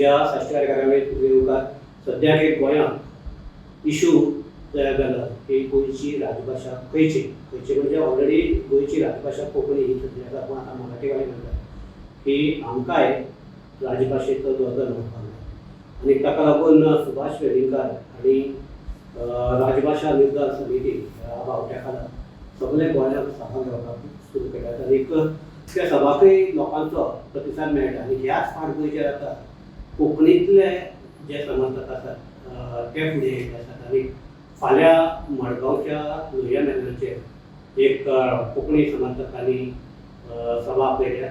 म्हज्या साश्टीकार कार्यावळींत सद्याक एक गोंयांत इशू तयार जाला की गोंयची राजभाशा खंयची म्हणजे ऑलरेडी गोंयची राजभाशा कोंकणी ही सद्याक पूण आतां मराठीवाले म्हणटात की आमकांय राजभाशेचो दर्जो मेळपाक जाय आनी ताका लागून सुभाष वेलिंगकार आनी राजभाशा निर्धार समिती ह्या बावट्या खाला सगळे गोंयांत सभा घेवपाक सुरू केल्यात आनी त्या सभाकय लोकांचो प्रतिसाद मेळटा आनी ह्याच फाटभुंयेचेर आतां कोंकणींतले जे समर्थक आसात ते फुडें येयले आसात आनी फाल्यां मडगांवच्या लोहिया मैदानाचेर एक कोंकणी समर्थकांनी सभा आपयल्या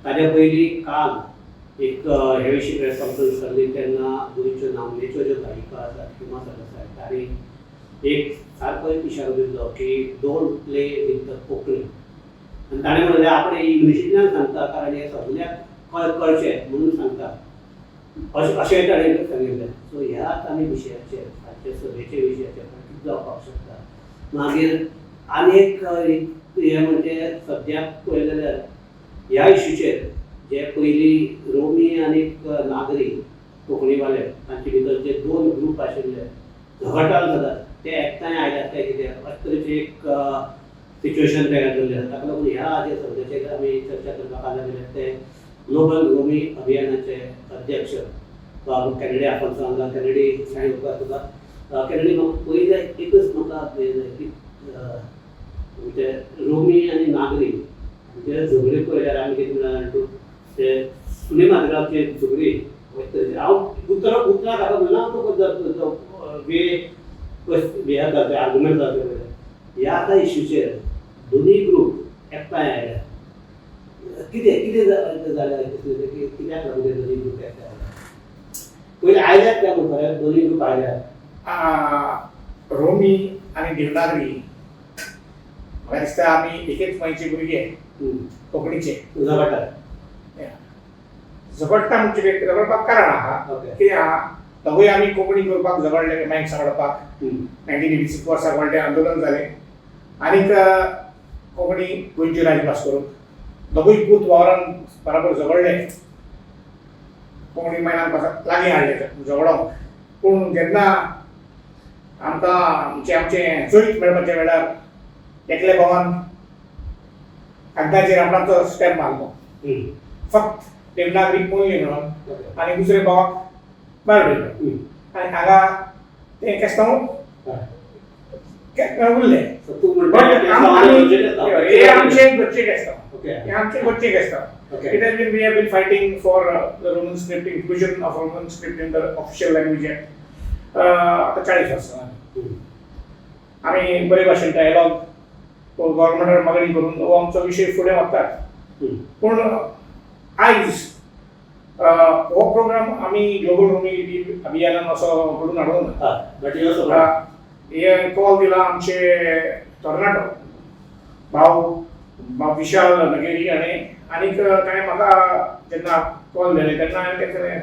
ताज्या पयलीं काल एक हे विशीं प्रेस कॉन्फरन्स जाल्ली तेन्ना गोंयच्यो नामनेच्यो ज्यो गायिका आसात हिमा सरदेसाय तांणी एक सारको एक इशारो दिल्लो की don't play with the Konkani आनी ताणें म्हणलें आपण इंग्लिशींतल्यान सांगता कारण हे सगळ्याक कळचें म्हणून सांगता अशें ताणें सांगिल्लें. सो ह्याच आनी विशयाचेर आजचे सभेचे विशयाचेर कितें जावपाक शकता. मागीर आनी एक हें म्हणजे सद्याक पळयलें जाल्यार ह्या इशूचेर जे पयलीं रोमी आनी नागरी कोंकणीवाले तांचे भितर जे दोन ग्रूप आशिल्ले झगटाल जातात ते एकठांय आयल्यात काय कितें अशे तरेचें एक सिच्युएशन तयार जाल्लें आसा. ताका लागून ह्या जे सर्वेचेर आमी चर्चा करपाक आयले जाल्यार ते ग्लोबल रोमी अभियानाचे अध्यक्ष कॅनेडी आफोन्सो हांगा कॅनेडी सायन उपकार तुका कॅनेडी म्हाका पयलें एकच म्हाका की म्हणजे रोमी आनी नागरी म्हणजे झगडी पळयल्यार आमी कितें म्हणल्यार तूं ते सुनी माजगांवचे झगडी हांव उतराक हाका म्हणना तो वे आर्ग्युमेंट जाता ह्या आतां इशूचेर दोनूय ग्रूप एकठांय आयल्या कितें जालें कित्याक लागून दोनूय ग्रूप एकठांय आयल्या पयलीं आयल्यात काय म्हणटा दोनूय ग्रूप आयल्यात रोमी आनी देवनागरी म्हाका दिसता आमी एकेच गोंयचे भुरगे कोंकणीचे झगडटात झगडटा म्हणजे झगडपाक कारण आहा कितें आहा दोगूय आमी कोंकणी करपाक झगडले मागीर झगडपाक 1986 वर्सा व्हडलें आंदोलन जालें आनीक कोंकणी गोंयची राजभास करूंक दोगूय पूत वावरान बराबर झगडले कोंकणी मैदान लागीं हाडले झगडोंक. पूण जेन्ना आमकां आमचें चोयत मेळपाच्या वेळार एकले भावान कागदाचेर आपणाचो स्टॅम्प मारलो फक्त देवनागरी पयली म्हणून आनी दुसरे भावाक भायर उडयलो आनी हांगा तें केस्तांव उरलें. हे आमचे घरचे केस्तांव हे आमचे घरचे केस्तांव. It has been we have been fighting for the Roman script inclusion of Roman script in the official language आता 40 वर्सां आमी बरे भाशेन डायलॉग गव्हर्नमेंटार मागणी करून हो आमचो विशय फुडें व्हरतात. पूण आयज हो प्रोग्राम आमी ग्लोबल रोमी अभियानान असो घडून हाडून हे कॉल दिला आमचे टोर्नाडो भाव विशाल नगेरी आनीक ताणें म्हाका जेन्ना कॉल दिले तेन्ना हांवें ताका सांगलें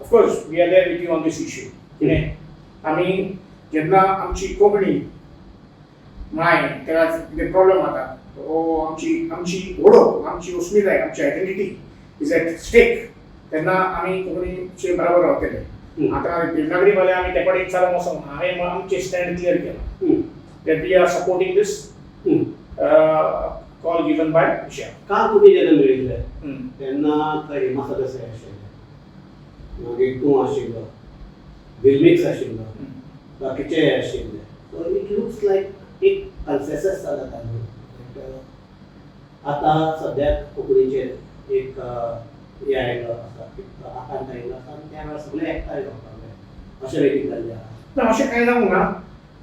of course we are there with you on this issue. कितें आमी जेन्ना आमची कोंकणी माय तेका कितें प्रॉब्लेम जाता हो आमची ओळख आमची अस्मिताय आमची आयडेंटिटी इज एट स्टेक तेन्ना आमी कोंकणीचे बराबर रावतले. आतां देवनागरी वाले आमी ते कडेन चालून वचोंक ना हांवें आमचें स्टँड क्लियर केला that we are supporting this call given by Vishal. काल तुमी जेन्ना मेळिल्ले तेन्ना थंय हिमा सरदेसाय आशिल्ले मागीर तूं आशिल्लो विल्मिक्स आशिल्लो बाकीचे आशिल्ले. सो इट लुक्स लायक एक कन्सेंसस जाता आतां सद्याक कोंकणीचेर एक हे आयलो आसा आकांत आयलो आसा आनी त्या वेळार सगळे एकठांय रावपाक जाय अशें वेगळी जाल्लें आहा. ना अशें कांय जावंक ना.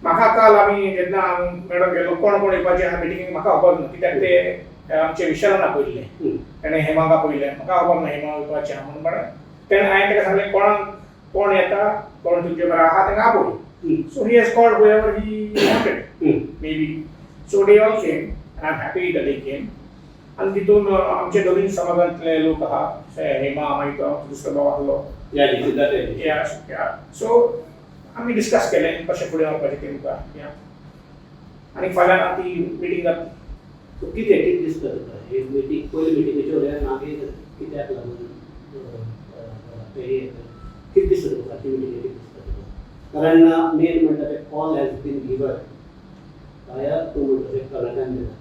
म्हाका काल आमी जेन्ना मॅडम गेलो कोण येवपाचें आहा मिटिंगेक म्हाका खबर ना कित्याक ते आमचे विशालान आपयल्लें ताणें हेमाक आपयलें म्हाका खबर ना हेमा येवपाचें आहा म्हणून तेन्ना हांवें ताका सांगलें कोण येता कोण तुमचे बरें आहा ताका आपय. So he has called whoever he wanted maybe. So they all came and I'm happy that they came. आनी तितून आमचे दोनूय समाजांतले लोक आहा हेमा मागीर तो दुसरो भाव आसलो सो आमी डिस्कस केलें कशें फुडें वचपाचें तें मुखार आनी फाल्यां ती मिटींग जाता. कितें दिसता तुका ही मिटींग पयली मिटींगेच्या वयल्यान मागीर कित्याक लागून कितें दिसता तुका ती मिटींग कितें दिसता तुका कारण मेन म्हणटा ते call has been given by तूं म्हणटा ते कर्नाटकान दिला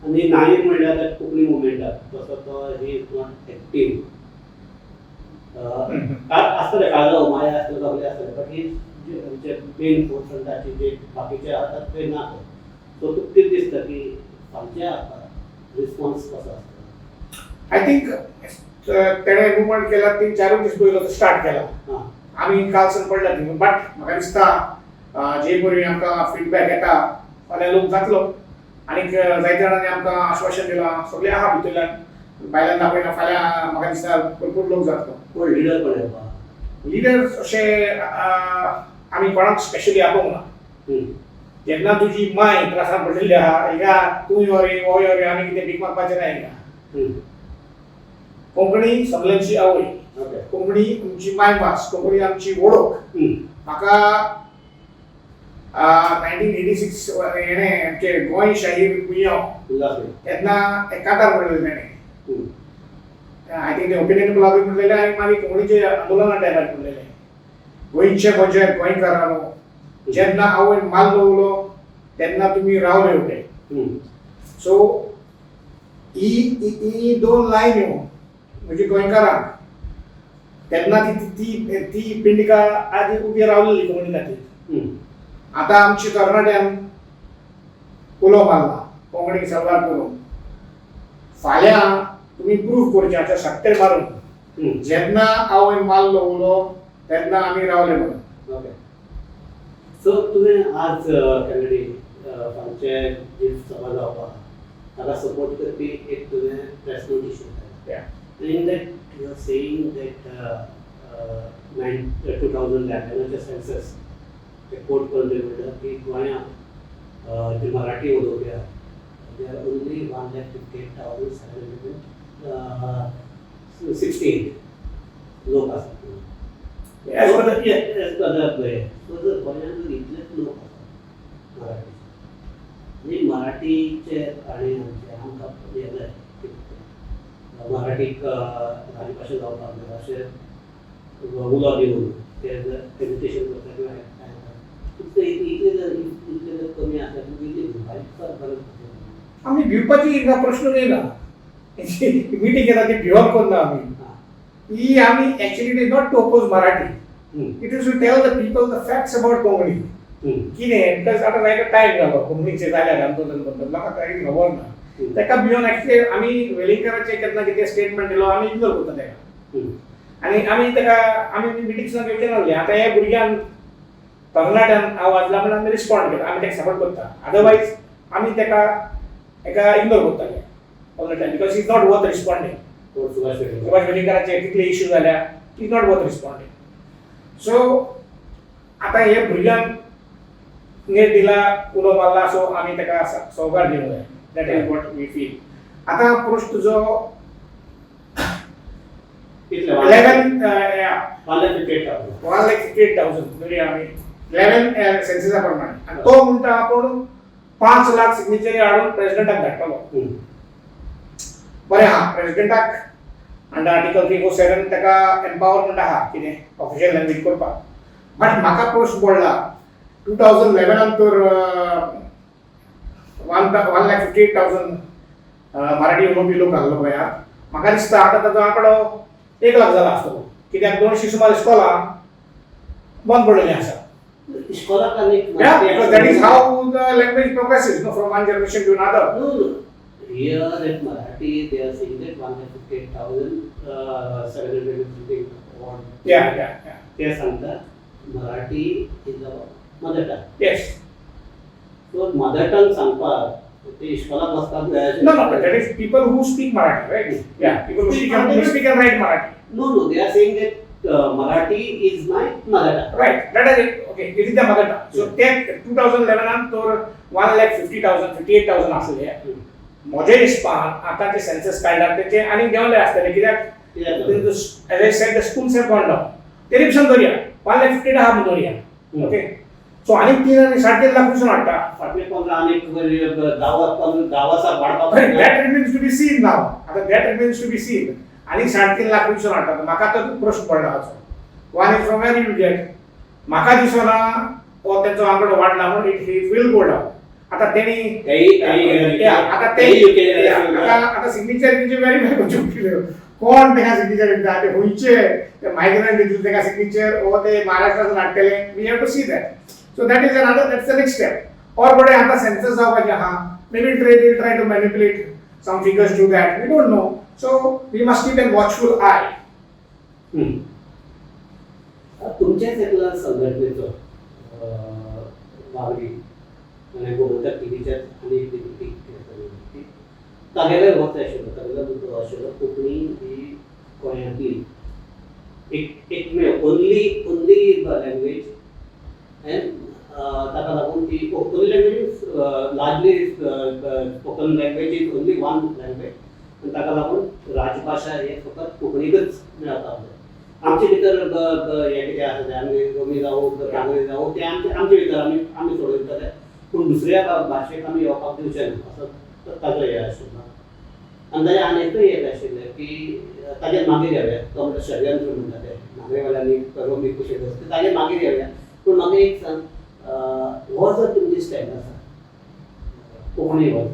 आनी नाईक म्हणल्यार ते कोंकणी मुवमेंटाक तसो तो ही इज नॉट एक्टीव आसतलें काळजां माया आसतलें सगळें आसतलें बट ही जे मेन फोर्संटाचे जे बाकीचे आसात ते ना सो तुका कितें दिसता की फालच्या रिस्पॉन्स कसो आसता आय थिंक तेणे मुवमेंट केला 3-4 दीस पयलो स्टार्ट केला आमी कालसून पडला थिंग बट म्हाका दिसता जे परी आमकां फीडबॅक येता फाल्यां लोक जातलो आनीक जायत्या जाणांनी आमकां आश्वासन दिलां सगळे आहा भितरल्यान भायल्यान दाखयना फाल्यां म्हाका दिसता भरपूर लोक जातलो कोण लिडर कोण येवपा लिडर्स अशे आमी कोणाक स्पेशली आपोवंक ना जेन्ना तुजी माय त्रासान पडलेली आहा हिंगा तूं यो रे हो यो रे आमी कितें भीक मागपाचें ना हिंगा कोंकणी सगळ्यांची आवय कोंकणी आमची मायभास कोंकणी आमची वळख म्हाका 1986 हेणे आमचे गोंय शाहीर गुंयांव तेन्ना कातार पडलेले तेणे आय थिंक ओपिनियन ब्लॉग म्हणलेले आनी मागीर कोंकणीचे आंदोलना टायमार म्हणलेले गोंयचे गोंयचे गोंयकारांनो जेन्ना हांवें माल लावलो तेन्ना तुमी रावले उठे सो ही दोन लायन्यो म्हणजे गोंयकारांक तेन्ना ती पिंडिका आदी उबी रावलेली कोंकणी खातीर आतां आमची तरणाट्यान उलो मारला कोंकणीक सलवार करून फाल्यां तुमी प्रूफ करचे सट्टे मारून जेन्ना हांवें माल लावलो तेन्ना आमी रावले म्हणून ओके सो तुवें आज कॅलरी फालचे जी सभा जावपाक ताका सपोर्ट करपी एक तुवें प्रेस नोट इश्यू केला in that you are saying that 2011 census ते कोट करून म्हणटा की गोंयांत जे मराठी उलोवपी आहा दे आर ओन्ली 158,716 लोक आसात गोंयांत जर इतलेच लोक आसात मराठीचे मराठीचे आणि आमकां येले मराठीक राजभाशा जावपाक जाय अशें उलो दिवन ते प्रेजेंटेशन करता किंवा इतले जर कमी आसा आमी भिवपाची प्रश्न येयना मिटींग येता ती भिवप करना आमी ही आमी actually it is not to oppose Marathi it is to tell the people the facts about Konkani कितें बिकॉज आतां जायतो टायम जालो कोंकणीचे जाल्यार आंदोलन बद्दल म्हाका कांय खबर ना तेका भिवन एक्चुअली आमी वेलिंगकराचे केन्ना कितें स्टेटमेंट दिलो आमी इग्नोर करता तेका आनी आमी तेका आमी मिटिंग्सांक येवचे नासले आतां हे भुरग्यान तरणाट्यान आवाज दिला म्हणून आमी रिस्पॉन्ड केला आमी तेका सपोर्ट करता अदरवायज आमी तेका एका इग्नोर करताले all the time because is not worth responding Subhash वेलिंगकराचे कितले इश्यू जाल्या is not worth responding so आतां हे भुरग्यान नेट दिला उलो मारला सो आमी तेका सवकार दिवंक जाय that is what we feel आतां प्रश्न तुजो 1,58,000 धरुया आमी 11 सेन्ससा प्रमाणे आनी तो म्हणटा आपूण 5 लाख सिग्नेचरी हाडून प्रेसिडेंटाक धाडटलो बरें आहा प्रेसिडेंटाक अंडर आर्टिकल 307 तेका एम्पावरमेंट आहा कितें ऑफिशियल लँग्वेज करपाक बट म्हाका प्रश्न पडला 2011 तर 1,58,000 मराठी उलोवपी लोक आहलो गोंयांत म्हाका दिसता आतां ताजो आंकडो 1 लाख जाला आसतलो कित्याक 200 सुमार इस्कॉलां बंद पडलेलीं आसा इस्कॉलाक आनी because that is how the language progresses from one generation to another. No. Here at Marathi, they are saying that 158,750 on. Yeah. They are saying that Marathi is our mother tongue. Yes. So mother tongue सांगपाक ते इस्कॉलाक वचपाक जाय. No, but that is people who speak Marathi, right? Yeah, people who speak and write Marathi. No, they are saying that Marathi is my mother tongue. Right, that is it. Okay, it is the mother tongue. So take 2011 तर 1,50,000, 58,000 आसले. म्हजे हिसपान आतांचे census काडल्यार तेचे आनी देंवले आसतले कित्याक as I said the schools have gone down तरी पसून धरया 1,50,000 आहा म्हणून धरया ओके सो आनी 3.5 लाख पसून हाडटा फाटले 15 आनी 10 वर्सां वाडपाक that remains to be seen नाव आतां that remains to be seen आनी 3.5 लाख पसून हाडटा म्हाका तर प्रश्न पडला हाचो one is from where you get. म्हाका दिसना हो तेंचो आंकडो वाडला म्हणून इट विल गो डावन. आता तेणी आता सिग्नेचर तेंचे व्हेरीफाय करचे पडटल्यो. कोण तेका सिग्नेचर दिता ते खंयचे मायग्रंट दितले तेका सिग्नेचर ओ ते महाराष्ट्रासून हाडटले. We have to see that. So that is another, that's the next step. और बडे आता सेन्सस जावपाचे आहा. Maybe they try to manipulate some figures to that. We don't know. So we must keep a watchful eye. तुमच्याच एकला संघटनेचो वावरी म्हणजे गोमंतक टीव्हीच्या आणि तागेले वत आशिल्लो, तागेलो मुद्दो आशिल्लो कोंकणी ही गोंयांतली एकमेव ओनली लँग्वेज एंड ताका लागून ती only language largely spoken language is only one language आनी ताका लागून राजभाशा हे फकत कोंकणीकच मेळटा. आमचे भितर हे कितें आसा तें आमी रोमी जावं कांगरी जावं तें आमचे भितर आमी सोडयतले पूण दुसऱ्या भाशेक आमी येवपाक दिवचे ना असो ताजो हे आशिल्लो. आनी ताजें आनी एकूय एक आशिल्लें की ताजें मागीर येवया तो म्हणटा षडयंत्र म्हणटा तें नागरेवाल्यांनी रोमी कशें करता ताजें मागीर येवया. पूण म्हाका एक सांग, हो जर तुमची स्टायल आसा कोंकणी वाद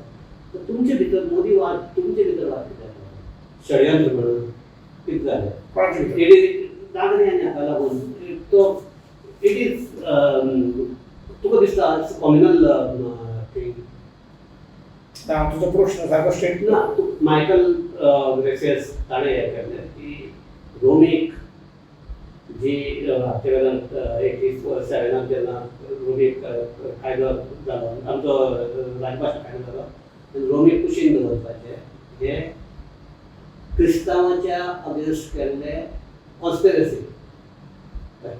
तर तुमचे भितर मोदी वाद तुमचे भितर वाद कितें षडयंत्र म्हणून कितें जालें इट इज नागरी आनी हाका लागून तो इट इज तुका दिसता कॉम्युनल थिंग. तुजो प्रश्न सारको स्ट्रेट ना मायकल ग्रेसियस ताणें हें केल्लें की रोमीक जी हाचे वेळार 87 जेन्ना रोमीक कायदो जालो आमचो राजभाशा कायदो जालो आनी रोमीक कुशीन दवरपाचें हें क्रिस्तांवांच्या अगेन्स्ट केल्लें कॉन्स्पिरसी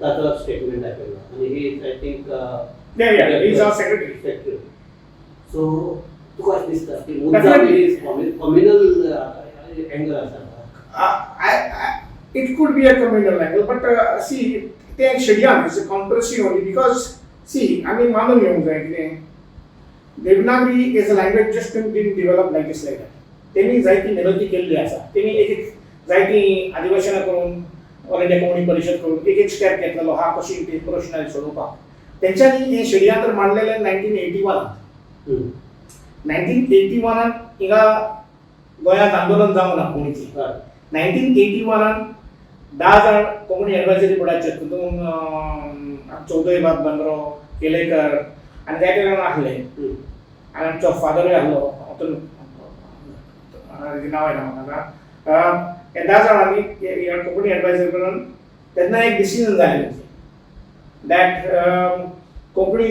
ताचो स्टेटमेंट आयिल्लो आनी ही आय थिंक सेक्रेटरी. सो तुका अशें दिसता की मुद्दम कॉम्युनल एंगल आसा. It could be a communal angle, but see, ते षडयंत्र is a conspiracy only because see, आमी मानून घेवंक जाय कितें Devanagari is a language just didn't develop like this like that. तेणी जायती मेहनती केल्ली आसा. तेणी एक जायती अधिवेशनां करून ऑल इंडिया कोंकणी परिशद करून एक स्टेप घेतलेलो हा कशी ती प्रश्न सोडोवपाक. तेंच्यांनी हें षडयंत्र मांडलेलें 1981. 1981 हिंगा गोंयांत आंदोलन जावंक ना कोंकणीची. 1981 10 जाण कोंकणी एडवायझरी बोर्डाचे तितून चौधरी बांद्रो केलेकर आनी जायते जाण आसले आनी आमचो फादरूय आसलो नांव येना म्हाका. हे 10 जाणांनी कोंकणी एडवायझरी करून तेन्ना एक डिसिजन जालें that Konkani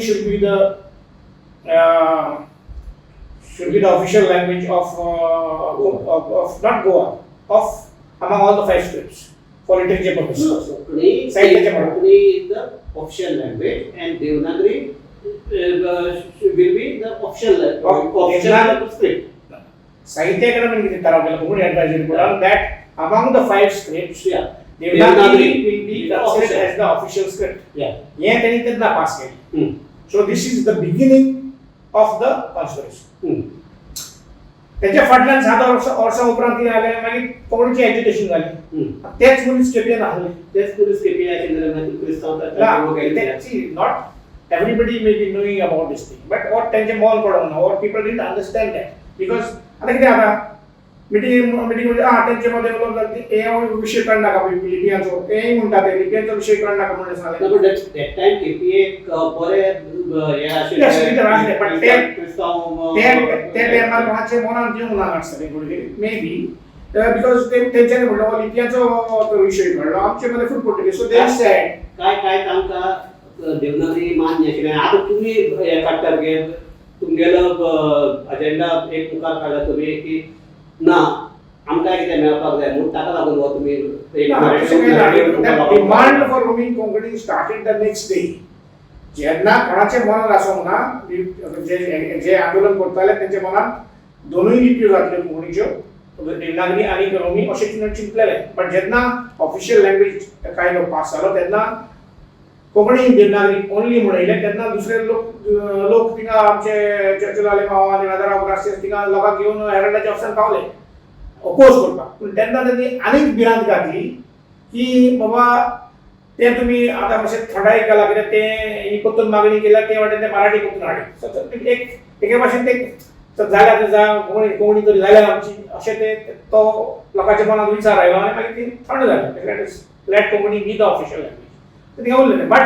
should be the official language of not Goa, of among all the 5 scripts for literature purposes. Konkani is the official language and Devanagari will be the official script. Sahitya Academy किती तराव केला Konkani एडवायझरी बोर्डान that among the 5 scripts Devanagari will be considered as the official script. हे त्यांनी तेन्ना pass केली. So this is the beginning of the conspiracy. त्याच्या फाटल्यान 7 वर्सां उपरांत कितें जालें मागीर कोंकणीची एज्युकेशन जाली. तेच मनीस केपीएन आसले. तेच मनीस केपीएन आशिल्ले मागीर क्रिस्तांव not everybody may be knowing about this thing but what तेंचे मोल पडोंक ना or people didn't understand that because आता कितें जाता मिटींग तेंचे मध्ये उलोवप जाता हे विशय कळनाका लिपियांचो हे म्हणटा ते लिपियांचो विशय कळनाका म्हणून सांगले. बट दॅट टाइम केपीएक बरे हे आशिल्ले पण ते टायमार कोणाचे मनान जेवंक ना आसतलें मे बी बिकॉज तेंच्यांनी म्हणलो लिपियांचो विशय कळलो आमचे मध्ये फूल पडटली. सो दे सेड काय तांकां देवनागरी मान्य आशिल्लें. आतां तुमी हे काडटात गे तुमगेलो अजेंडा एक मुखार काडला तुमी की ना आमकां कितें मेळपाक जाय म्हणून ताका लागून हो तुमी demand for roaming Konkani started the next day. जेन्ना कोणाचे मनात आसोंक ना जे आंदोलन करताले तेंचे मनात दोनूय लिपयो जातल्यो कोंकणीच्यो देवनागरी आनी रोमी अशें चिंतलेले. बट जेन्ना ऑफिशियल लँग्वेज कायदो पास जालो तेन्ना कोंकणी देवनागरी ओनली म्हणयले तेन्ना दुसरे लोक थिंगा आमचे चर्चिलाले मावा निराधाराव ग्रासियस थिंगा लोकांक घेवन हेरल्डाच्या ऑफिसान पावले अपोज करपाक. पूण तेन्ना त्यांनी आनीक भिरांत घातली की बाबा ते तुम्ही आता मातशें थोडाय केला कित्याक ते ही परतून मागणी केल्या ते वाटेन ते मराठी परतून हाडले एक एके भाशेन ते जाल्या कोंकणी तरी जाल्या आमची अशें ते तो लोकांच्या मनात विचार आयलो आनी मागीर ती थंड जाली let Konkani be the official language थिंगा उरलें बट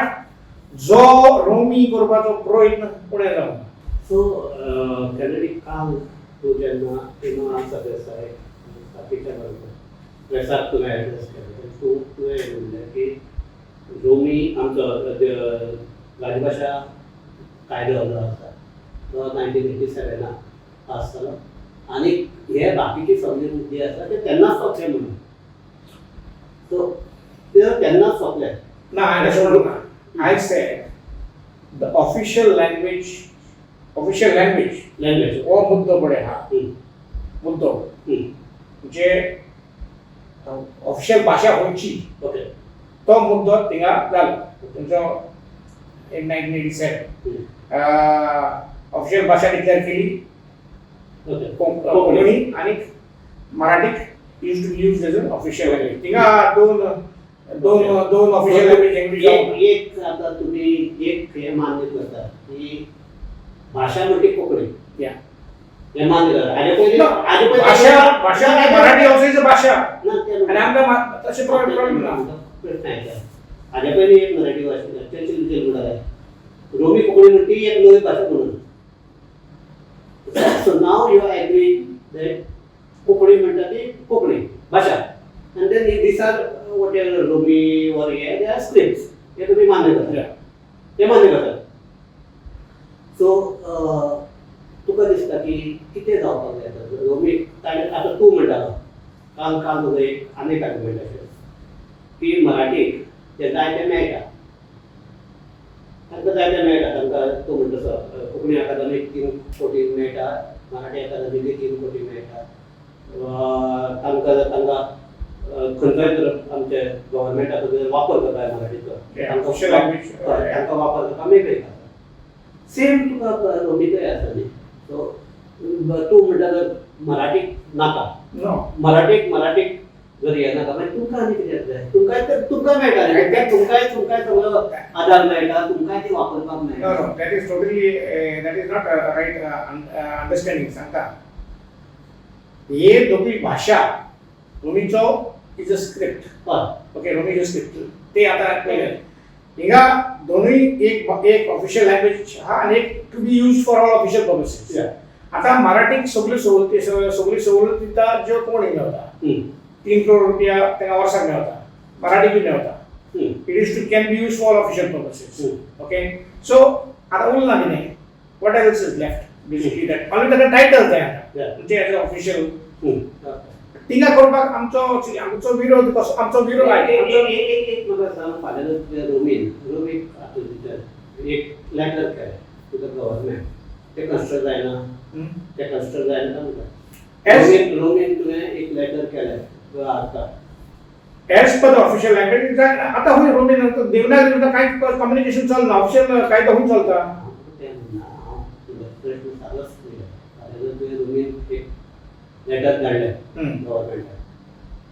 जो रोमी करपाचो प्रयत्न फुडें जावं सो कॅनडी काल तूं जेन्ना इनो सदस्य बाकीच्या बरोबर प्रेसाक तुवें एड्रेस केलो तुवें म्हणलें की रोमी आमचो राजभाशा कायदो जो आसा तो 1987 पास जालो आनी हे बाकीचे सगळे मुद्दे आसा ते तेन्नाच सोंपले म्हणून सो ते तेन्नाच सोंपले ना I said the official language हो मुद्दो पडे हा मुद्दो जे ऑफिशियल भाषा खंयची ओके तो मुद्दो थिंगा जालो तुमचो इन 1987 ऑफिशियल भाषा डिक्लेअर केली कोंकणी आणि मराठीक यूज एज ऑफिशियल लँग्वेज थिंगा दोन ऑफिशियल लँग्वेज एक आता तुम्ही एक हे मान्य करता की भाषा म्हणजे कोंकणी हे मान्य करता आजे पहिले भाषा मराठी ऑफिस भाषा आणि आमकां तशें प्रॉब्लेम ना आजे पहिले एक मराठी भाषा तेल बुडाले रोमी कोंकणी म्हणटी एक नवी भाषा म्हणून so now you agree that Konkani म्हणटा ती कोंकणी भाषा and then these are whatever Romi or yeah, they are scripts. हे तुम्ही मान्य करता ते मान्य करता सो तुका दिसता की कितें जावपाक जाय रोमी आतां तूं म्हणटालो काल तुजो एक आनीक आर्ग्युमेंट आशिल्लो की मराठीक ते जाय तें मेळटा तांकां जाय तें मेळटा तांकां तूं म्हणटा तसो कोंकणी अकादमीक 3 कोटी मेळटा मराठी अकादमीक 3 कोटी मेळटा तांकां खंयचोय तर आमचे गव्हर्मेंटाचो जर वापर करता मराठीचो तांकां वापर करता मेळटा सेम तुका रोमीकय आसा न्ही सो तूं म्हणटा मराठीक नाका मराठीक जर हे नाका मागीर तुमकां आनी कितें जाय तुमकां मेळटा न्ही तुमकांय सगळो आदार मेळटा तुमकांय ती वापरपाक मेळटा that is totally that is not right understanding सांगता हे दोगूय भाशा रोमीचो इज अ स्क्रिप्ट ओके रोमीचो स्क्रिप्ट ते आता हिंगा दोनूय एक ऑफिशियल लँग्वेज हा आणि एक to be use for all official purposes आता मराठीक सगळ्यो सवलती दिता ज्यो कोण मेळटा 3 करोड रुपया तांकां वर्साक मेळटा मराठी बी मेळटा it is to can be use for official purposes okay so आता उरला कितें what else is left basically that only ताका टायटल जाय म्हणजे एज अ ऑफिशियल थिंगा करपाक आमचो विरोध कसो आमचो विरोध एक म्हाका सांग फाल्यां रोमीक एक लॅटर केलें टू द गव्हर्मेंट ते कन्सिडर जायना म्हणटा रोमीन तुवें एक लॅटर केलें आता as per the official language आता खंय रोमीन देवनागरी कांय कम्युनिकेशन चलना ऑफिशियल कायदो खंय चलता लेटर धाडलें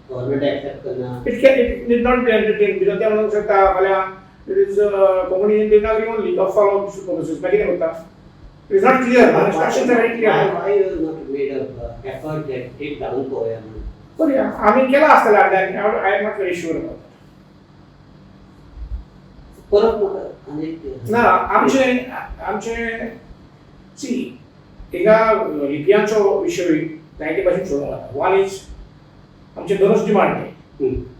गव्हर्मेंट एक्सेप्ट करना it need not be entertain because ते म्हणूंक शकता फाल्यां it is Konkani Devanagari only of follow official purposes मागीर कितें करता it is not clear instructions are very clear why you not made a effort that एक धाडून पळोवया म्हणून बरें आमी केला आसतलें I am not very sure about परत म्हाका आनीक ना आमचे सी हिंगा लिपयांचो विशय जायते भाशेन सोडूंक वन इज आमचे दोनूच demand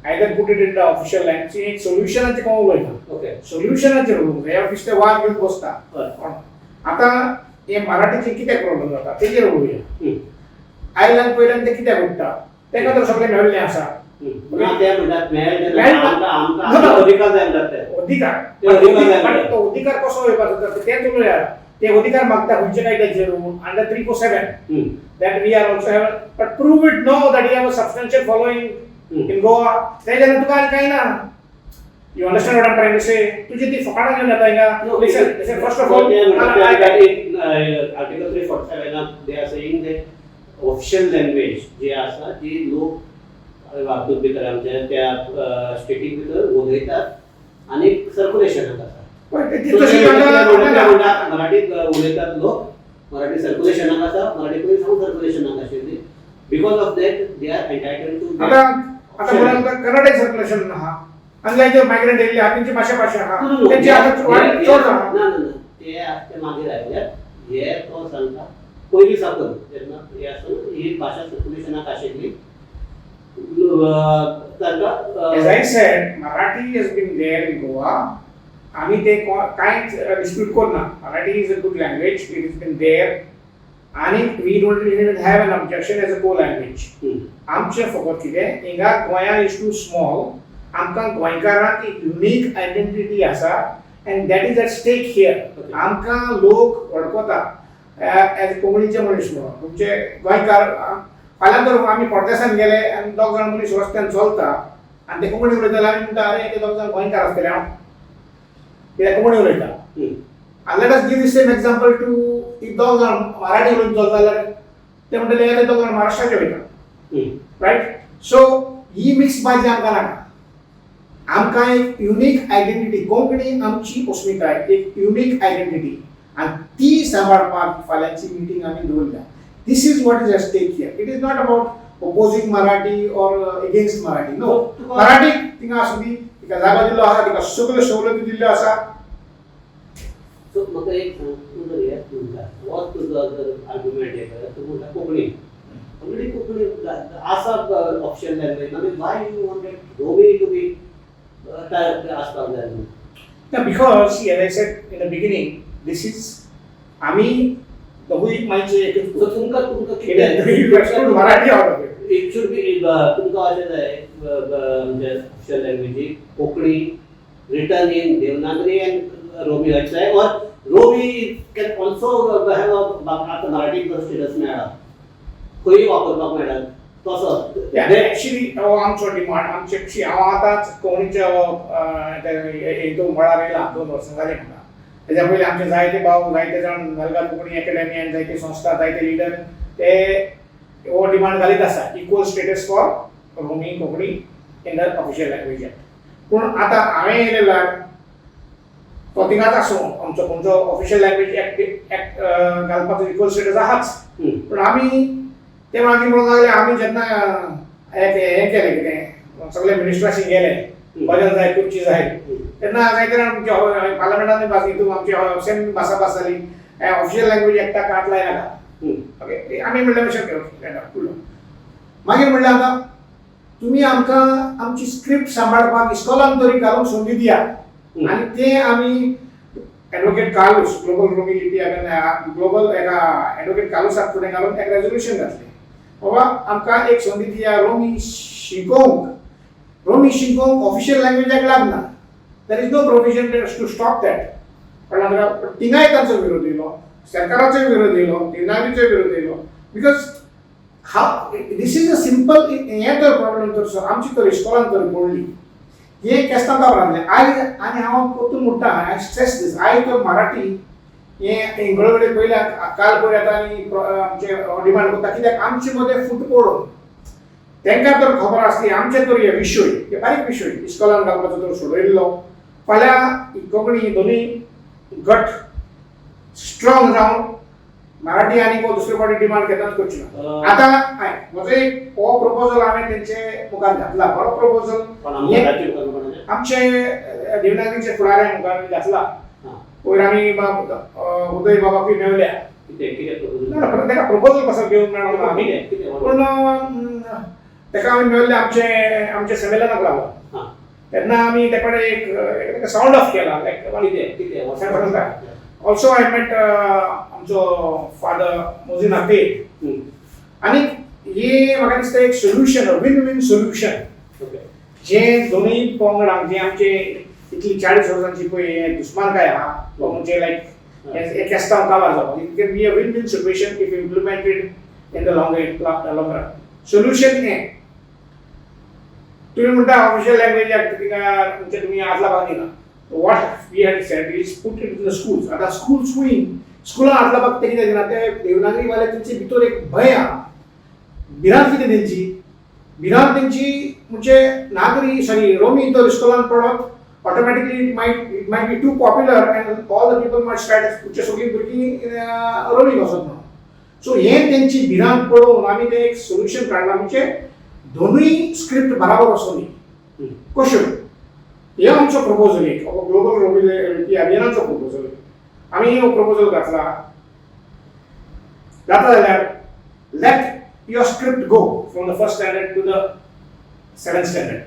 either put it in the official language एक सोल्युशनाचेर कोण उलयता ओके सोल्युशनाचेर उलोवंक जाय बेश्टे वाद घेवन बसता आतां हे मराठीचें कित्याक प्रॉब्लेम जाता तेजेर उलोवया आयल्यान पयल्यान ते कित्याक उठता तेका तर सगळें मेळिल्लें आसा ना ते म्हणटात मेळ्ळें आमकां अधिकार जाय म्हणटात अधिकार तो अधिकार कसो येवपाक जाता तेंच उलोवया ते अधिकार मागता खंयचे कायद्याचेर under 347 that we are also have but prove it no that you have a substantial following in Goa तेजेर तुका आनी कांय ना you understand what I'm trying to say तुजी ती फकाणां घेवन येता हिंगा listen first of all article 347 they are saying that official language जे आसा ती लोक वागतूक भितर आमच्या त्या स्टेटीक भितर उलयतात आणि सर्क्युलेशन आसा पण ते So, तशी ते म्हणटा- मराठीत उलयतात लोक मराठी सर्क्युलेशनाक आसा मराठी पयलीं सावन सर्क्युलेशनाक आशिल्ली because of that they are entitled to आता आता मुलांना कर्नाटक सर्क्युलेशन आहा आणि लायक मायग्रेंट येयल्ले आहा तेंची भाशा आहा तेंची आता वाड चड आहा ना ते मागीर आयल्यात हे तो सांगता पयलीं साकून जेन्ना हे आसा ही भाशा सर्क्युलेशनाक आशिल्ली तांकां As I said, Marathi has been there in Goa. आम्ही ते कांयच डिस्प्यूट करना. Marathi is a good language. It has been there. आणि we don't even have an objection as a co-language. आमचे फकत कितें हिंगा गोंया is too small. आमकां गोंयकारांक एक युनिक आयडेंटिटी आसा and that is at stake here. आमकां लोक वळखता एज कोंकणीचे मनीस म्हणून तुमचे गोंयकार फाल्यां तर आमी परदेसांत गेले आनी दोग जाण मनीस रस्त्यान चलता आनी ते कोंकणी उलयताले आमी म्हणटा अरे ते दोग जाण गोंयकार आसतले हांव ते कोंकणी उलयता आनी let us give the same example to एक दोग जाण मराठी उलयता चलता जाल्यार ते म्हणटले ते दोग जाण महाराष्ट्राचे वयता रायट सो ही मिक्स भाजी आमकां नाका आमकां एक युनिक आयडेंटिटी कोंकणी आमची अस्मिताय एक युनिक आयडेंटिटी आनी ती सांबाळपाक फाल्यांची मिटींग आमी दवरल्या This is what is at stake here. It is not about opposing Marathi or against Marathi. No. Marathi tinga asudi tika जागा दिल्लो आसा tika सगळ्यो सवलती दिल्ल्यो आसा. सो म्हाका एक सांग तुजो हे तुमका वॉट तुजो आर्ग्युमेंट हे कर तूं म्हणटा कोंकणी ऑलरेडी कोंकणी आसा ऑप्शन लँग्वेज आनी व्हाय you wanted Romney to be आसपाक जाय Now because as I said in the beginning, this is आमी दोगूय मायचे एकच सो तुमका कितें मराठी आवडटा इट शुड बी तुमका अशें जाय म्हणजे ऑफिशियल लँग्वेजी Konkani written in Devanagari and Romi जाय और रोमी कॅन ऑल्सो हॅव आता मराठी स्टेटस मेळ्ळा खंय वापरपाक मेळटा तसो एक्चुअली आमचो डिमांड आमचे हांव आतांच कोंकणीच्या हितून मळार येयला 2 वर्सां जालीं म्हाका त्याच्या पयलीं आमचे जायते भाव जायते जाण नलगार कोंकणी अकॅडमी आनी जायते संस्था जायते लिडर ते हो डिमांड घालीत आसा equal status for Romi Konkani in the official language पूण आतां हांवें येयलेल्यार तो थिंगाच आसूं आमचो खंयचो ऑफिशियल लँग्वेज एक्ट घालपाचो इक्वल स्टेटस आहाच पूण आमी ते मागीर म्हणूंक लागले आमी जेन्ना हें केलें कितें सगळे मिनिस्ट्राशी गेले बदल जाय खुर्ची जाय तेन्ना कांय आमच्या पार्लमेंटान हितून आमची सेम भास जाली ऑफिशियल लँग्वेज एकटा काट लायनाका ओके आमी म्हणलें अशें मागीर म्हणलें आतां तुमी आमकां आमची स्क्रिप्ट सांबाळपाक इस्कॉलान तरी घालूंक संदी दिया आनी ते आमी एडवोकेट कार्लूस ग्लोबल रोमी लिपी ग्लोबल एका एडवोकेट कार्लूसाक फुडें घालून एक रेजोल्युशन घातलें बाबा आमकां एक संदी दिया रोमी शिकोवंक ऑफिशियल लँग्वेजाक लागना there is no provision to stop that पण तिंगाय तांचो विरोध येयलो सरकाराचोय विरोध येयलो देवनागरीचोय विरोध येयलो बिकॉज हाव दीस इज अ सिंपल हें तर प्रॉब्लेम तर आमची तर इस्कॉलान तर पडली हे केस्तां रावलें आयज आनी हांव परतून म्हणटा आय स्ट्रेस दीस आयज तर मराठी हें घडोघडी पयल्या काल पयर येता आनी आमचे डिमांड करता कित्याक आमचे मदें फूट पडून तांकां तर खबर आसली आमचे तर हे विशय हे बारीक विशय इस्कॉलान घालपाचो तर सोडयल्लो फाल्यां कोंकणी दोनूय गट स्ट्रॉंग जावन मराठी आनी दुसरे फावटी डिमांड घेतात करची ना आतां म्हजो एक हो प्रपोजल हांवें तेंचे मुखार घातला बरो प्रपोजल आमचे देवनागरीचे फुडाऱ्या मुखार घातला पयर आमी उदय बाबाकूय मेवल्या ताका प्रपोजल कसो घेवन मेळना आमी पूण ताका आमी मेवले आमचे संमेलनाक लागला तेन्ना आमी ते कडेन एक साउंड ऑफ केला ऑल्सो आय मेट आमचो फादर मोजिन हातेर आनी हे म्हाका दिसता एक सोल्युशन विन विन सोल्युशन जे दोनूय पंगडांक जे आमचे इतली 40 वर्सांची पळय दुस्मानकाय आहा म्हणजे लायक एक केस्तांव काबार जावप it can be a win win situation if implemented in the long run solution हें तुम्ही म्हणटा ऑफिशियल लँग्वेज तिका तुम्ही आदला भाग दिना what we had said is put it in the schools आता स्कूल्स स्कुलान आदला भाग ते कितें दिना ते देवनागरी वाले तेंचे भितर एक भंय आहा भिरांत कितें तेंची भिरांत तेंची म्हणजे नागरी सॉरी रोमी तर इस्कॉलान पडप automatically it might be too popular and all the people might start पुढचे सगळी भुरगीं रोमींग वचत म्हणून. सो हे त्यांची भिरांत पळोवन आमी ते एक सोल्युशन काडला म्हणजे दोनूय स्क्रिप्ट बराबर वचोनी कश्यो. हे आमचो प्रपोजल एक ग्लोबल रोमिलिटी अभियानाचो प्रपोजल. आमी हो प्रपोजल घातला जाता जाल्यार let your script go from the first standard to the 7th standard.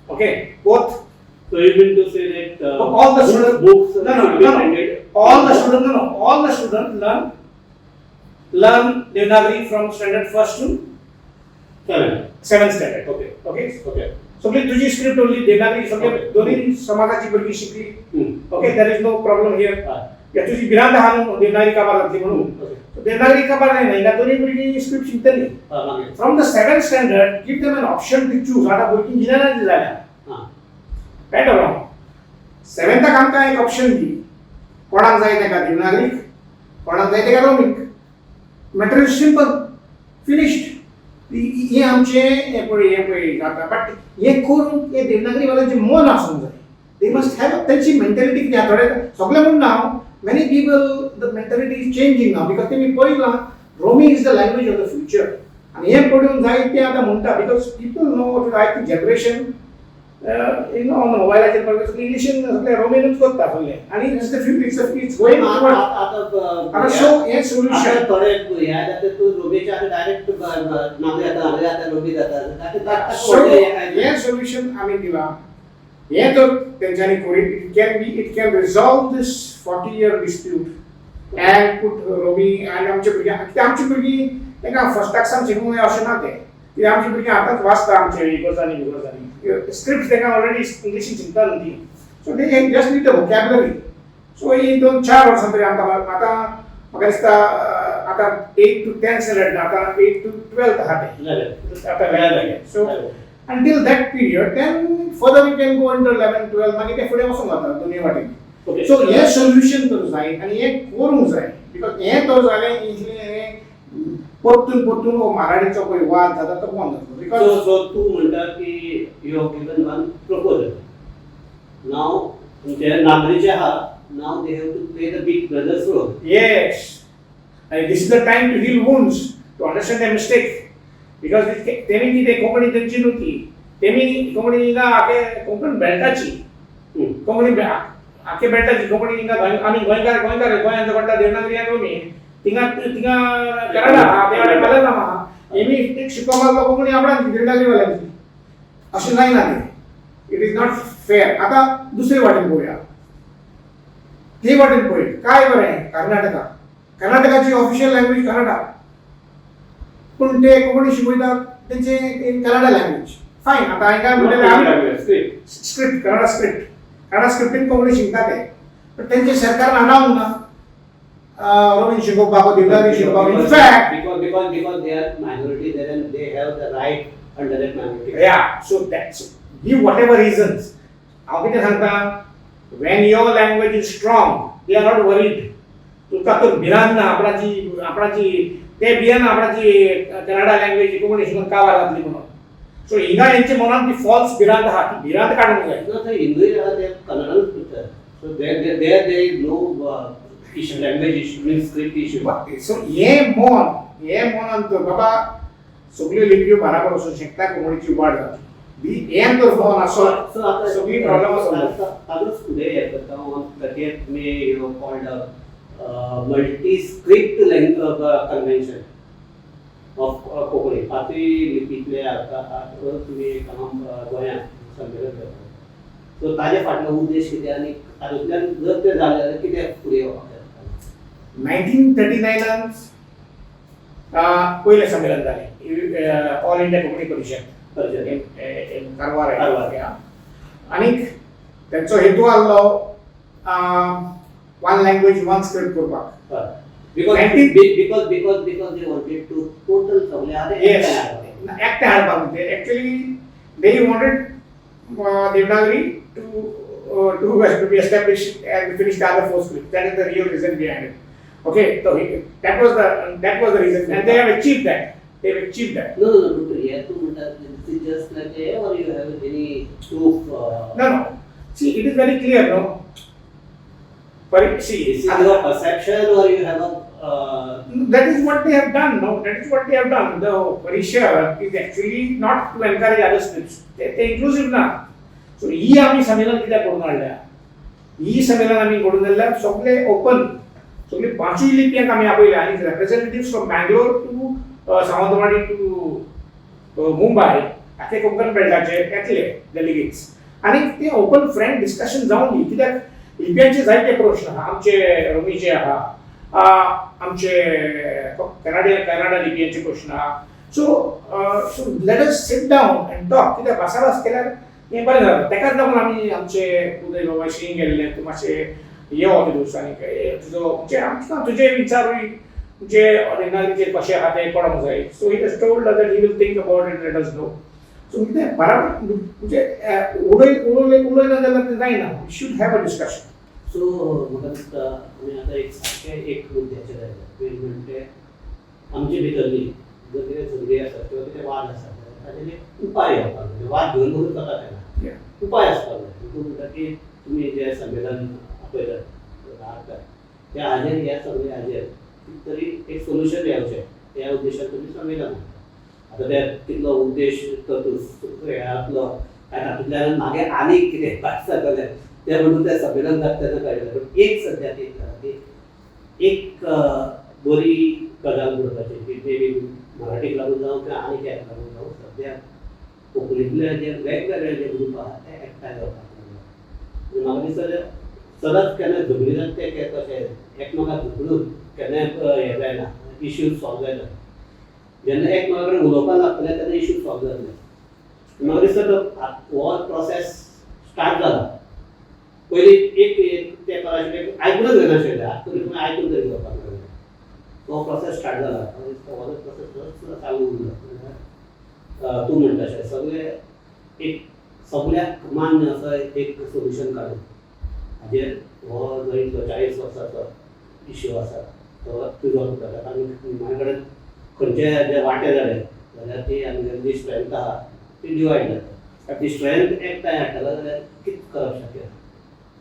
Okay, both. So you mean to say that all the students books no, should be handed? all the students learn Devanagari from standard 1st to 7th standard. Okay. सगळी तुझी script only Devanagari सगळे दोन्ही समाजाची भुरगीं शिकली. Okay, there is no problem here. या तुझी भिरांत आहा न्हू देवनागरी काबार जातली म्हणून. देवनागरी काबार नाही ना दोन्ही भुरगीं स्क्रिप्ट शिकतली. From the 7th standard give them an option to choose. आता भुरगीं इंजिनियरांची जाल्या रायट ऑर रॉंग. 7th आमकां एक ऑप्शन दी कोणाक जाय तेका देवनागरीक कोणाक जाय तेका रोमीक. Matter is simple finished. हे आमचे हे पळय जाता बट हे करून हे देवनागरी वाल्यांचे मन आसूंक जाय. दे मस्ट हॅव त्यांची मेंटॅलिटी कितें आहा थोडे सगळे म्हूण ना many people the mentality is changing now because तेमी पळयलां Romi is the language of the future. आनी हे पळोवन जायते आतां म्हणटा बिकॉज पीपल नो आयज जनरेशन मोबायलाचेर पळय सगळें इंग्लिशीन सगळें रोमीनूच करता सगळें आनी इट्स गोईंग आतां सो हे सोल्युशन थोडे ह्या जाता तू रोबीच्या डायरेक्ट नाम जाता रोबी जाता हे सोल्युशन आमी दिला. हे तर तेंच्यांनी करीत it can resolve this 40-year dispute and put Romi आनी आमचे भुरगीं तांकां फर्स्टाकसान शिकूंक जाय अशें ना तें. कित्याक आमची भुरगीं आतांच वाचता आमचे इगर्जांनी स्क्रिप्ट तांकां ऑलरेडी इंग्लिशीन शिकता न्हू ती. So they just need the vocabulary. So ही 2-4 वर्सां तरी आमकां आतां म्हाका दिसता आतां 8 to 10 स्टँडर्ड आतां 8 to 12th आहा ते आतां. So until that period then further we can go into 11 12 मागीर ते फुडें वचूंक जाता दोनूय वाटेन. सो हे सोल्युशन तर जाय आनी हे करूंक जाय बिकॉज हे तर जालें इतलें परतून मराठीचो पळय वाद जाता तो बंद जातलो. बिकॉज सो तू म्हणटा की you have given one proposal नाव तुमचे नागरीचे आहा नाव they have to play the big brother's role. yes and this is the time to heal wounds to understand their mistake because तेमी कितें कोंकणी तेंची न्हू तेमी कोंकणी हिंगा आखे कोंकण बेळटाची कोंकणी आखे बेळटाची कोंकणी हिंगा आमी गोंयकार गोंयांत कोणटा देवनागरी आनी रोमी तिंगा कन्नडा आहा ते वाटे मलयाळम आहा हेमी एक शिकोवंक लागलो कोंकणी आपणाची देवनागरी वाल्यांची अशें जायना तें. It is not fair. आतां दुसरे वाटेन पळोवया ते वाटेन पळय काय बरें कर्नाटकाची ऑफिशियल लँग्वेज कन्नडा पूण ते कोंकणी शिकयतात तेंचे कन्नडा लँग्वेज फायन. आतां हांगा म्हणलें स्क्रिप्ट कन्नडा स्क्रिप्टीन कोंकणी शिकता ते पण तेंचे सरकारान आडावंक ना रोमीन शिकोवपाक देवनागरी शिकोवपाक. In fact because they are minority there and they have the right under that minority. yeah so that's give whatever reasons. हांव कितें सांगता when your language is strong they are not worried. तुका तर भिरांत ना आपणाची ते भियाना आपणाची कन्नडा लँग्वेज कोंकणी शिकून काबार जातली म्हणून. सो हिंगा हेंचे मनान ती फॉल्स भिरांत आहा ती भिरांत काडूंक जाय. No, the Hindu are they Kannada speaker. So there is no issue, language issue, means script issue. So हे मनान तर बाबा सगळ्यो लिपयो बराबर वचूंक शकता कोंकणीची वाड जातली. हें तर फोन आसो सगळी प्रॉब्लम आसो. तातूंच फुडें हें करता on 30th May you called multi-script convention of Konkani 5वी लिपींतले तुमी गोंयांत संमेलन करता. सो ताजे फाटलो उद्देश कितें आनी तातूंतल्यान जर तें जालें जाल्यार कितें फुडें येवपाक जाय. 1939 पयलें संमेलन जालें ऑल इंडिया कोंकणी परिशद कारवार आनीक तेंचो हेतू आसलो वन लँग्वेज वन स्क्रिप्ट करपाक. Because they wanted to total एकटें हाडपाक. Actually they wanted Devanagari to be established and finish the other 4 scripts. That is the real reason behind it. Okay, so that was the reason, and they have achieved that. No. You have to. This is just like or you have any proof? No. See, it is very clear, no? See, Is it your perception or you have a that is what they have done, no? That is what they have done. The Parishad is actually not to encourage other scripts. They inclusive ना. So ही आम्ही संमेलन कित्याक करून हाडल्या? ही संमेलन आम्ही करून दिल्या सगळे ओपन, सगळे पांचूय लिपयांक आम्ही आपयल्या आणि representatives from Bangalore to Sawantwadi to Mumbai आखे कोंकण बेल्टाचे येतले डेलिगेट्स आणि ते ओपन फ्रँक डिस्कशन जावन कित्याक लिपयांचे जायते प्रश्न आमचे रोमीचे आहा आमचे कन्नडा लिपयांचे प्रश्न आहा so let us sit down end talk कित्याक भासाभास केल्यार हें बरें जालें तेकाच लागून आमी आमचे उदय बाबा शिंग गेल्ले तूं मातशें यो त्या दिवसांनी तुजो म्हणजे आमकां तुजे विचारूय तुजे ऑर्डिनरीचेर कशें आहा तें कळोंक जाय so he has told that he will think about it let us know so कितें बराबर म्हणजे उलयना जाल्यार तें जायना we should have a discussion so म्हाका दिसता आमी आतां एक मुद्द्याचेर आयले म्हणजे आमचे भितरली जर कितें झगडी आसा किंवा कितें वाद आसा ताजेर उपाय येवपाक जाय वाद घेवन बसून जाता तेन्ना उपाय आसपाक जाय तूं म्हणटा की तुमी जें संमेलन आपयतात त्या हाजेर ह्या सगळे हाजेर तरी एक सोल्युशन येवचें त्या उद्देशान तुमी संमेलन आता त्या तितलो उद्देश हेतलो तातूंतल्यान मागीर आनीक कितें भायर जातलें तें म्हणून तें संमेलन जाता तेन्ना कळटलें पूण एक सद्याक एक बरी गजाल म्हणपाची की मेबी मराठीक लागून जावं किंवा आनीक हेका लागून जावं सद्याक कोंकणीतले जे वेगवेगळे जे ग्रूप आहा ते एकठांय जावपाक म्हाका दिसता सदांच केन्ना झगडी जाता ते कशें एकमेकाक झगडून केन्नाय हें जायना इश्यूज सॉल्व जायना जेन्ना एकमेका कडेन उलोवपाक लागतले तेन्ना इश्यू सॉल्व जातले म्हाका दिसता हो प्रोसेस स्टार्ट जाला पयलीं एक ते कराशिल्ले आयकूनच घेनाशिल्ले आतां तुमी आयकून तरी घेवपाक लागले तो प्रोसेस स्टार्ट जाला हो प्रोसेस चालू उरला तूं म्हणटा तशें सगळे एक सगळ्याक मान्य असो एक सोल्युशन काडून हाजेर हो जो इतलो 40 वर्साचो इश्यू आसा तो रिजॉल्व करता आनी निमाणे कडेन खंयचे जे वाटे जाले जाल्यार ती आमगेली जी स्ट्रेंथ आहा ती डिवायड जाता ती स्ट्रेंथ एकठांय हाडटलो जाल्यार कितें करप शक्य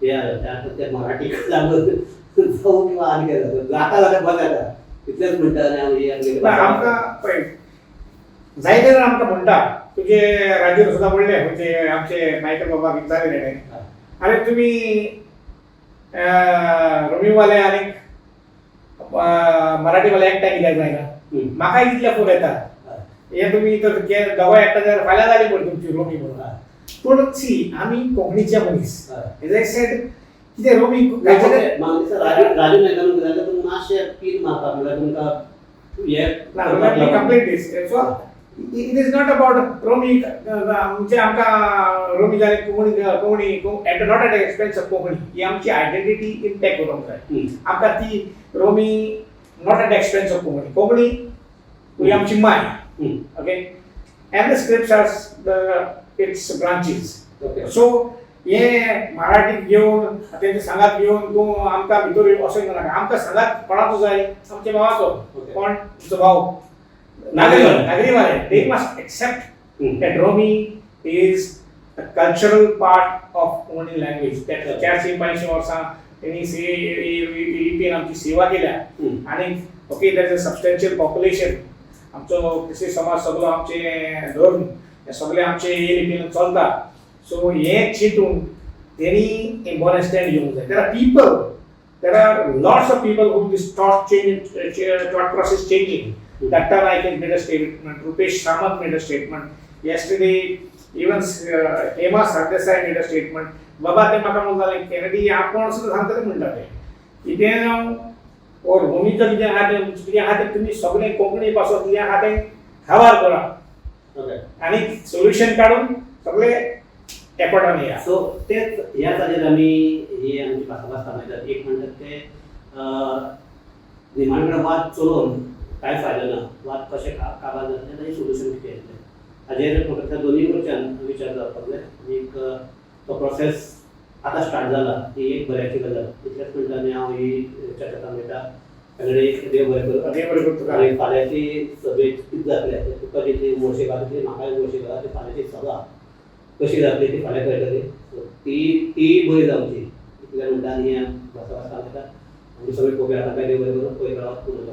ते आतां ते मराठीक लागून जावं किंवा आनी कितें जाता जाल्यार बरें जाता इतलेंच म्हणटा आनी हांव ही आमगे आमकां पळय जायते जाण आमकां म्हणटा तुजे राजीव सुद्दां म्हणले म्हणजे आमचे नायकर बाबा विचारले तेणें अरे तुमी रोमीवाले आनी मराठीवाले एकठांय कित्याक जायना म्हाका इतले फोन येता हे तुमी तर दोगांय एकठांय जाल्यार फाल्यां जाली पळय तुमची रोमी म्हणून पूण सी आमी कोंकणीचे मनीस एज आय सेड कितें रोमी म्हाका दिसता राजू नायकान जाल्यार तुमी मातशें पीन मारपाक म्हणल्यार तुमकां हे complete this so it is not about Romi म्हणजे आमकां रोमी जाले Konkani not at expense of Konkani ही आमची आयडेंटिटी इंटॅक्ट करूंक जाय आमकां ती Romi not at expense of Konkani ही आमची my okay and the scripts are its branches so हे मराठी घेवन तेंचे सांगात घेवन तूं आमकां भितर असो नाका आमकां सांगात कोणाचो जाय आमच्या भावाचो कोण तुजो भाव Nagriwale, they must accept that Romi is a cultural part of Konkani language. That 450 वर्सां त्यांनी लिपीन आमची सेवा केल्या आणि okay there is a substantial population आमचो कृषी समाज सगळो आमचे धर्म हे सगळे आमचे हे लिपीन चलता सो हे चिंतून त्यांनी एक बरें स्टँड घेवंक जाय there are lots of people who this thought process changing. Dr. Naik made a statement, Rupesh Samant made a statement. Yesterday, even Hema Sardesai made a statement. Baba te maka म्हणताले Kennedy आपण सुद्धा सांगताले म्हणताले इथे और भूमीचं किती हाते तुम्ही सगळे कोंकणी पासून तुझ्या हाते हवार करा आणि सोल्युशन काढून सगळे एकवटाने या सो तेच ह्या जागेर आमी ही आमची भासाभास थांबयतात एक म्हणटात ते निमाणे वाद चलोवन काय फायदो ना वाद कशें काबार जातले ताजें सोल्युशन कितें येतलें हाजेर म्हाका दोनूय कडच्यान विचार जावपाक जाय आनीक तो प्रोसेस आतां स्टार्ट जाला ही एक बऱ्याची गजाल इतलेंच म्हणटा आनी हांव ही चर्चा थांबयता तांगडे देव बरें करता आनी फाल्यांची सभेक कितें जातलें तुका जितली उमळशीक आहा तितली म्हाकाय उमळशीक आहा ती फाल्यांची सभा कशी जातली ती फाल्यां कळटली ती बरी जावची इतल्या म्हणटा आनी भासा भासा आतां आमी सगळे पळोवया आतां पयले बरोबर पळय गांवांत पूर्ण